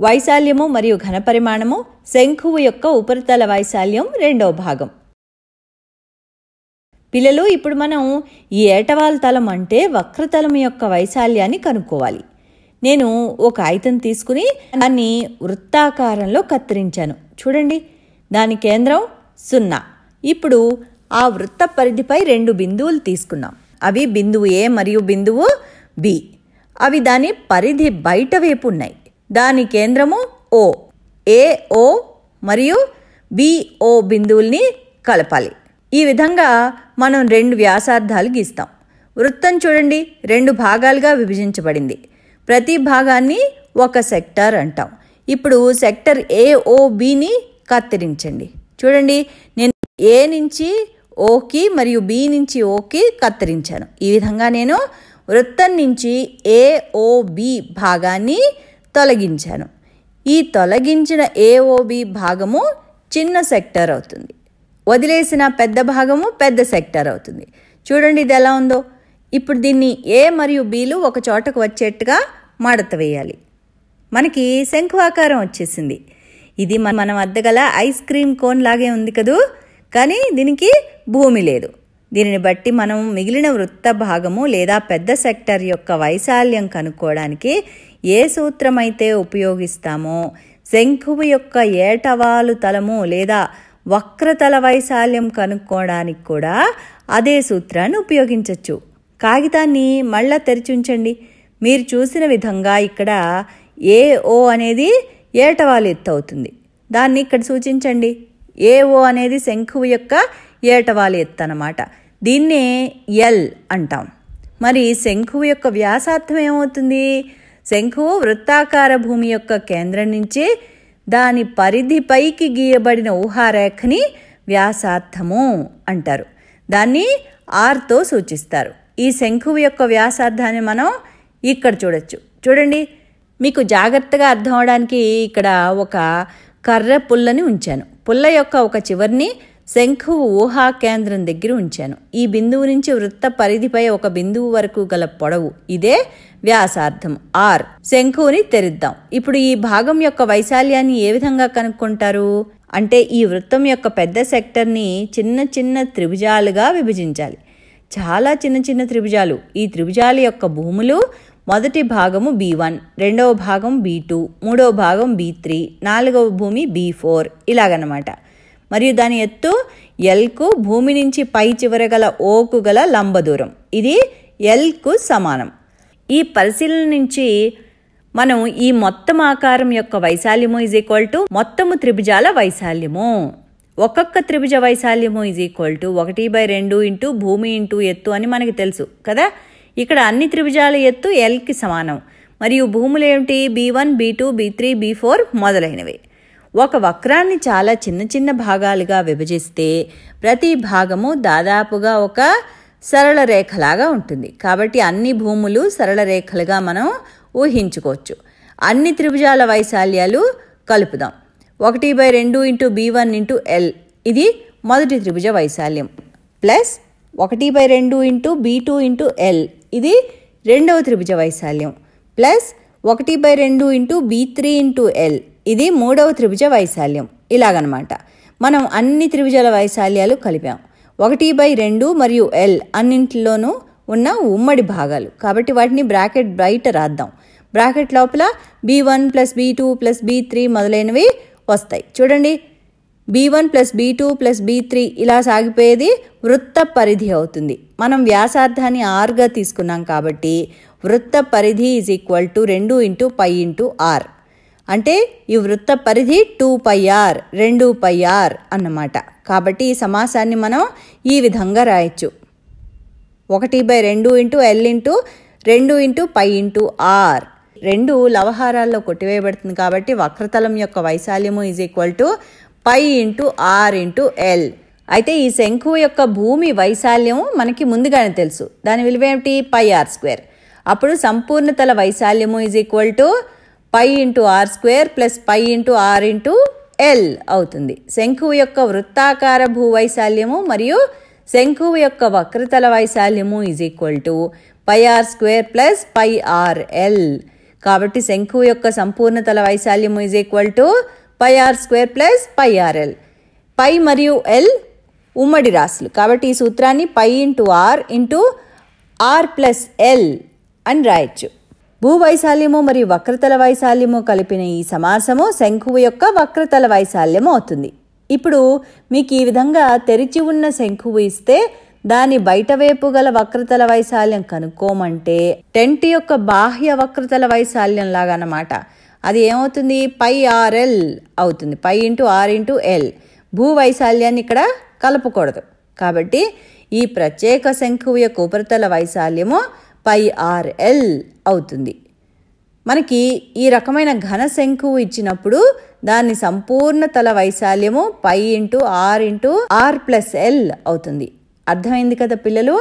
వైశాల్యము మరియు ఘనపరిమాణము, శంఖువు యొక్క ఉపరితల వైశాల్యం రెండవ భాగం. పిల్లలు, ఇప్పుడు మనం ఈ ఏటవాలు తలం అంటే వక్రతలం యొక్క వైశాల్యాన్ని కనుక్కోవాలి. నేను ఒక ఆయతం తీసుకుని దాన్ని వృత్తాకారంలో కత్తిరించాను. చూడండి, దాని కేంద్రం 0. ఇప్పుడు ఆ వృత్త పరిధిపై 2 బిందువులు తీసుకున్నాం. అవి బిందువు ఏ మరియు బిందువు బి. అవి దాని పరిధి బయట వైపు ఉన్నాయి. దాని కేంద్రము O. AO మరియు BO బిందువుల్ని కలపాలి. ఈ విధంగా మనం 2 వ్యాసార్థాలు గీస్తాం. వృత్తం చూడండి, 2 భాగాలుగా విభజించబడింది. ప్రతి భాగాన్ని ఒక సెక్టార్ అంటాం. ఇప్పుడు సెక్టర్ AOBని కత్తిరించండి. చూడండి, నేను A నుంచి Oకి మరియు B నుంచి Oకి కత్తిరించాను. ఈ విధంగా నేను వృత్తం నుంచి AOB భాగాన్ని తొలగించాను. ఈ తొలగించిన AOB భాగము చిన్న సెక్టార్ అవుతుంది. వదిలేసిన పెద్ద భాగము పెద్ద సెక్టార్ అవుతుంది. చూడండి ఇది ఎలా ఉందో. ఇప్పుడు దీన్ని A మరియు Bలు ఒక చోటకు వచ్చేట్టుగా మడత వేయాలి. మనకి శంఖాకారం వచ్చేసింది. ఇది మన వద్ద గల ఐస్ క్రీమ్ కోన్ లాగే ఉంది కదూ, కానీ దీనికి భూమి లేదు. దీనిని బట్టి మనం మిగిలిన వృత్త భాగము లేదా పెద్ద సెక్టర్ యొక్క వైశాల్యం కనుక్కోవడానికి ఏ సూత్రం అయితే ఉపయోగిస్తామో శంఖువు యొక్క ఏటవాలు తలము లేదా వక్రతల వైశాల్యం కనుక్కోవడానికి కూడా అదే సూత్రాన్ని ఉపయోగించవచ్చు. కాగితాన్ని మళ్ళా తెరిచుంచండి. మీరు చూసిన విధంగా ఇక్కడ AO అనేది ఏటవాలు ఎత్తు అవుతుంది. దాన్ని ఇక్కడ సూచించండి. AO అనేది శంఖువు యొక్క ఏటవాలు ఎత్తు అన్నమాట. దీన్నే L అంటాం. మరి శంఖువు యొక్క వ్యాసార్థం ఏమవుతుంది? శంఖువు వృత్తాకార భూమి యొక్క కేంద్రం నుంచి దాని పరిధి పైకి గీయబడిన ఊహారేఖని వ్యాసార్థము అంటారు. దాన్ని Rతో సూచిస్తారు. ఈ శంఖువు యొక్క వ్యాసార్థాన్ని మనం ఇక్కడ చూడొచ్చు. చూడండి, మీకు జాగ్రత్తగా అర్థం అవడానికి ఇక్కడ ఒక కర్ర పుల్లని ఉంచాను. పుల్ల యొక్క ఒక చివరిని శంఖువు ఊహా కేంద్రం దగ్గర ఉంచాను. ఈ బిందువు నుంచి వృత్త పరిధిపై ఒక బిందువు వరకు గల పొడవు, ఇదే వ్యాసార్థం R. శంఖువుని తెరిద్దాం. ఇప్పుడు ఈ భాగం యొక్క వైశాల్యాన్ని ఏ విధంగా కనుక్కుంటారు అంటే ఈ వృత్తం యొక్క పెద్ద సెక్టర్ని చిన్న చిన్న త్రిభుజాలుగా విభజించాలి. చాలా చిన్న చిన్న త్రిభుజాలు. ఈ త్రిభుజాల యొక్క భూములు మొదటి భాగము B1, రెండవ భాగం B2, మూడవ భాగం B3, నాలుగవ భూమి B4 ఇలాగనమాట. మరియు దాని ఎత్తు Lకు భూమి నుంచి పై చివర గల Oకు గల లంబ దూరం, ఇది Lకు సమానం. ఈ పరిశీలన నుంచి మనం ఈ మొత్తం ఆకారం యొక్క వైశాల్యము మొత్తము త్రిభుజాల వైశాల్యము, ఒక్కొక్క త్రిభుజ వైశాల్యము 1/2 ఇంటూ భూమి ఇంటూ ఎత్తు అని మనకి తెలుసు కదా. ఇక్కడ అన్ని త్రిభుజాల ఎత్తు Lకి సమానం. మరియు భూములు ఏమిటి? B1, B2, B3, B4 మొదలైనవి. ఒక వక్రాన్ని చాలా చిన్న చిన్న భాగాలుగా విభజిస్తే ప్రతి భాగము దాదాపుగా ఒక సరళ రేఖలాగా ఉంటుంది. కాబట్టి అన్ని భూములు సరళ రేఖలుగా మనం ఊహించుకోవచ్చు. అన్ని త్రిభుజాల వైశాల్యాలు కలుపుదాం. 1/2 ఇంటూ B1 ఇంటూ L, ఇది మొదటి త్రిభుజ వైశాల్యం, plus 1/2 into B2 into L, ఇది రెండవ త్రిభుజ వైశాల్యం, plus 1/2 into B3 into L, ఇది మూడవ త్రిభుజ వైశాల్యం. ఇలాగనమాట మనం అన్ని త్రిభుజాల వైశాల్యాలు కలిపాం. 1/2 మరియు L అన్నింటిలోనూ ఉన్న ఉమ్మడి భాగాలు, కాబట్టి వాటిని బ్రాకెట్ బయట రాద్దాం. బ్రాకెట్ లోపల B1 plus B2 plus B3 మొదలైనవి వస్తాయి. చూడండి, B1 plus B2 plus B3 ఇలా సాగిపోయేది వృత్త పరిధి అవుతుంది. మనం వ్యాసార్థాన్ని Rగా తీసుకున్నాం కాబట్టి వృత్త పరిధి = 2 ఇంటూ π ఇంటూ R. అంటే ఈ వృత్త పరిధి 2πr, 2πr అన్నమాట. కాబట్టి ఈ సమాసాన్ని మనం ఈ విధంగా రాయొచ్చు. 1/2 into L into 2 into π into R. 2 లవహారాల్లో కొట్టివేయబడుతుంది కాబట్టి వక్రతలం యొక్క వైశాల్యము π ఇంటూ R ఇంటూ L. అయితే ఈ శంఖువు యొక్క భూమి వైశాల్యము మనకి ముందుగానే తెలుసు. దాని విలువ ఏమిటి? πr². అప్పుడు సంపూర్ణతల వైశాల్యము π into R² plus π into R into L అవుతుంది. శంఖువు యొక్క వృత్తాకార భూవైశాల్యము మరియు శంఖువు యొక్క వక్రతల వైశాల్యము πr² ప్లస్ πrl. కాబట్టి శంకువు యొక్క సంపూర్ణ తల వైశాల్యము is equal to πr² plus πrl. π మరియు l ఉమ్మడి రాశులు కాబట్టి ఈ సూత్రాన్ని π ఇంటూ r ప్లస్ l అని రాయొచ్చు. భూవైశాల్యము మరియు వక్రతల వైశాల్యము కలిపిన ఈ సమాసము శంకువు యొక్క వక్రతల వైశాల్యము అవుతుంది. ఇప్పుడు మీకు ఈ విధంగా తెరిచి ఉన్న శంకువు ఇస్తే దాని బయటవైపు గల వక్రతల వైశాల్యం కనుక్కోమంటే టెంట్ యొక్క బాహ్య వక్రతల వైశాల్యం లాగా అన్నమాట. అది ఏమవుతుంది? πrl అవుతుంది. π ఇంటూ r ఇంటూ l. భూవైశాల్యాన్ని ఇక్కడ కలపకూడదు కాబట్టి ఈ ప్రత్యేక శంకువు యొక్క ఉపరితల వైశాల్యము πrl అవుతుంది. మనకి ఈ రకమైన ఘన శంకువు ఇచ్చినప్పుడు దాని సంపూర్ణ తల వైశాల్యము π ఇంటూ r ప్లస్ l అవుతుంది. అర్థమైంది కదా పిల్లలు?